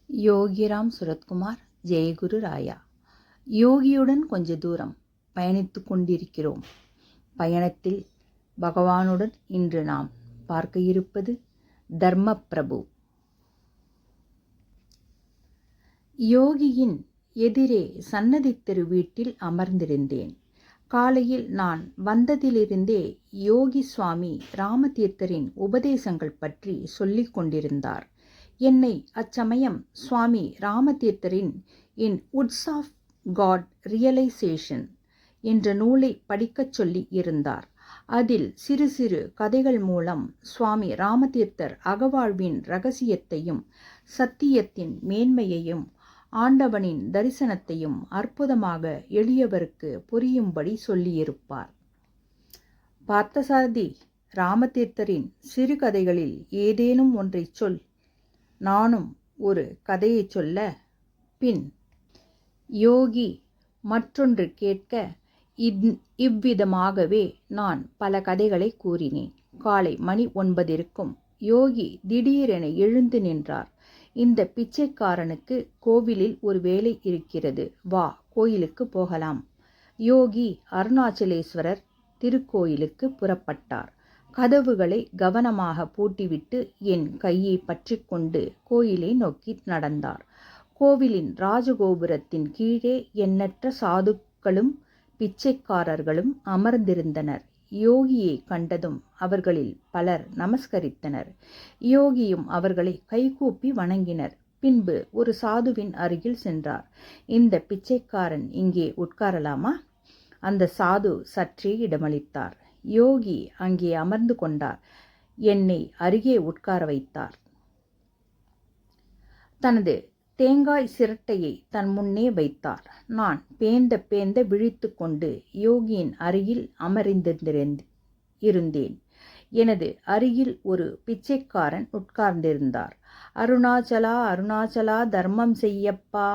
யோகிராம் சுரத்குமார், ஜெயகுரு ராயா. யோகியுடன் கொஞ்ச தூரம் பயணித்து கொண்டிருக்கிறோம். பயணத்தில் பகவானுடன் இன்று நாம் பார்க்க இருப்பது தர்மபிரபு. யோகியின் எதிரே சன்னதி தெரு வீட்டில் அமர்ந்திருந்தேன். காலையில் நான் வந்ததிலிருந்தே யோகி சுவாமி ராமதீர்த்தரின் உபதேசங்கள் பற்றி சொல்லிக் கொண்டிருந்தார். என்னை அச்சமயம் சுவாமி ராமதீர்த்தரின் இன் உட்ஸ் ஆஃப் காட் ரியலைசேஷன் என்ற நூலை படிக்கச் சொல்லி இருந்தார். அதில் சிறு சிறு கதைகள் மூலம் சுவாமி ராமதீர்த்தர் அகவாழ்வின் இரகசியத்தையும் சத்தியத்தின் மேன்மையையும் ஆண்டவனின் தரிசனத்தையும் அற்புதமாக எளியவருக்கு புரியும்படி சொல்லியிருப்பார். பார்த்தசாரதி, ராமதீர்த்தரின் சிறுகதைகளில் ஏதேனும் ஒன்றை சொல், நானும் ஒரு கதையை சொல்ல. பின் யோகி மற்றொன்று கேட்க இவ்விதமாகவே நான் பல கதைகளை கூறினேன். காலை மணி 9 இருக்கும். யோகி திடீரென எழுந்து நின்றார். இந்த பிச்சைக்காரனுக்கு கோவிலில் ஒரு வேலை இருக்கிறது, வா கோயிலுக்கு போகலாம். யோகி அருணாச்சலேஸ்வரர் திருக்கோயிலுக்கு புறப்பட்டார். கதவுகளை கவனமாக பூட்டிவிட்டு என் கையை பற்றி கொண்டு கோயிலை நோக்கி நடந்தார். கோவிலின் ராஜகோபுரத்தின் கீழே எண்ணற்ற சாதுக்களும் பிச்சைக்காரர்களும் அமர்ந்திருந்தனர். யோகியை கண்டதும் அவர்களில் பலர் நமஸ்கரித்தனர். யோகியும் அவர்களை கைகூப்பி வணங்கினர். பின்பு ஒரு சாதுவின் அருகில் சென்றார். இந்த பிச்சைக்காரன் இங்கே உட்காரலாமா? அந்த சாது சற்றே இடமளித்தார். யோகி அங்கே அமர்ந்து கொண்டார். என்னை அருகே உட்கார வைத்தார். தனது தேங்காய் சிரட்டையை தன் முன்னே வைத்தார். நான் பேந்த விழித்து கொண்டு யோகியின் அருகில் இருந்தேன். எனது அருகில் ஒரு பிச்சைக்காரன் உட்கார்ந்திருந்தார். அருணாச்சலா, அருணாச்சலா, தர்மம் செய்யப்பா.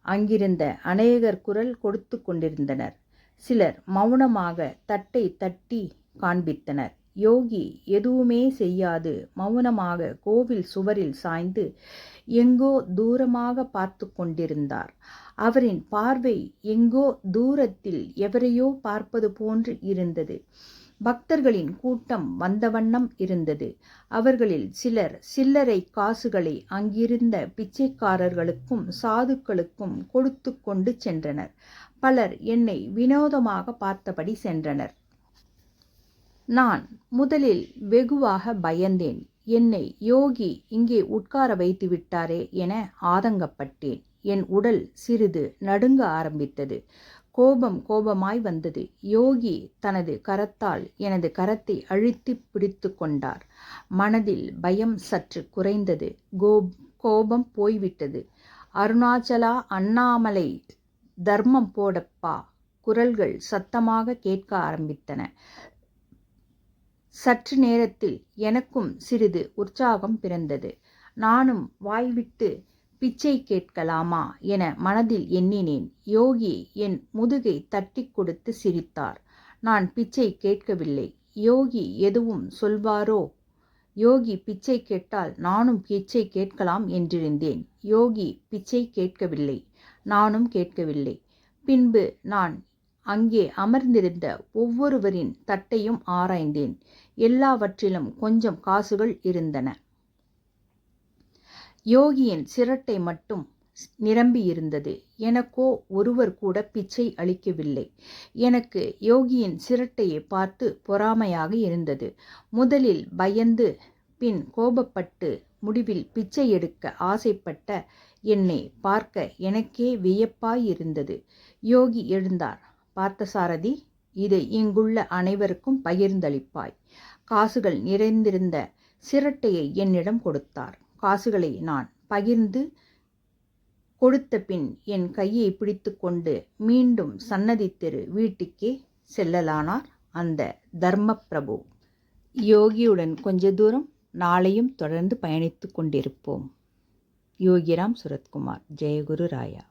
அங்கிருந்த அநேகர் குரல் கொடுத்து கொண்டிருந்தனர். சிலர் மௌனமாக தட்டை தட்டி காண்பித்தனர். யோகி எதுவுமே செய்யாது மௌனமாக கோவில் சுவரில் சாய்ந்து எங்கோ தூரமாக பார்த்து கொண்டிருந்தார். அவரின் பார்வை எங்கோ தூரத்தில் எவரையோ பார்ப்பது போன்று இருந்தது. பக்தர்களின் கூட்டம் வந்த வண்ணம் இருந்தது. அவர்களில் சிலர் சில்லறை காசுகளை அங்கிருந்த பிச்சைக்காரர்களுக்கும் சாதுக்களுக்கும் கொடுத்து கொண்டு சென்றனர். பலர் என்னை வினோதமாக பார்த்தபடி சென்றனர். நான் முதலில் வெகுவாக பயந்தேன். என்னை யோகி இங்கே உட்கார வைத்து விட்டாரே என ஆதங்கப்பட்டேன். என் உடல் சிறிது நடுங்க ஆரம்பித்தது. கோபமாய் வந்தது. யோகி தனது கரத்தால் எனது கரத்தை அழுத்தி பிடித்து கொண்டார். மனதில் பயம் சற்று குறைந்தது. கோபம் போய்விட்டது. அருணாச்சலா, அண்ணாமலை, தர்மம் போடப்பா. குரல்கள் சத்தமாக கேட்க ஆரம்பித்தன. சற்று நேரத்தில் எனக்கும் சிறிது உற்சாகம் பிறந்தது. நானும் வாய்விட்டு பிச்சை கேட்கலாமா என மனதில் எண்ணினேன். யோகி என் முதுகை தட்டி கொடுத்து சிரித்தார். நான் பிச்சை கேட்கவில்லை. யோகி எதுவும் சொல்வாரோ? யோகி பிச்சை கேட்டால் நானும் பிச்சை கேட்கலாம் என்றிருந்தேன். யோகி பிச்சை கேட்கவில்லை, நானும் கேட்கவில்லை. பின்பு நான் அங்கே அமர்ந்திருந்த ஒவ்வொருவரின் தட்டையும் ஆராய்ந்தேன். எல்லாவற்றிலும் கொஞ்சம் காசுகள் இருந்தன. யோகியின் சிரட்டை மட்டும் நிரம்பி இருந்தது. எனக்கோ ஒருவர் கூட பிச்சை அளிக்கவில்லை. எனக்கு யோகியின் சிரட்டையை பார்த்து பொறாமையாக இருந்தது. முதலில் பயந்து, பின் கோபப்பட்டு, முடிவில் பிச்சை எடுக்க ஆசைப்பட்ட என்னை பார்க்க எனக்கே வியப்பாயிருந்தது. யோகி எழுந்தார். பார்த்தசாரதி, இதை இங்குள்ள அனைவருக்கும் பகிர்ந்தளிப்பாய். காசுகள் நிறைந்திருந்த சிரட்டையை என்னிடம் கொடுத்தார். காசுகளை நான் பகிர்ந்து கொடுத்த பின் என் கையை பிடித்து கொண்டு மீண்டும் சன்னதி தெரு வீட்டுக்கே செல்லலானார் அந்த தர்மபிரபு. யோகியுடன் கொஞ்ச தூரம் நாளையும் தொடர்ந்து பயணித்து கொண்டிருப்போம். யோகிராம் சுரத்குமார், ஜெயகுரு ராயா.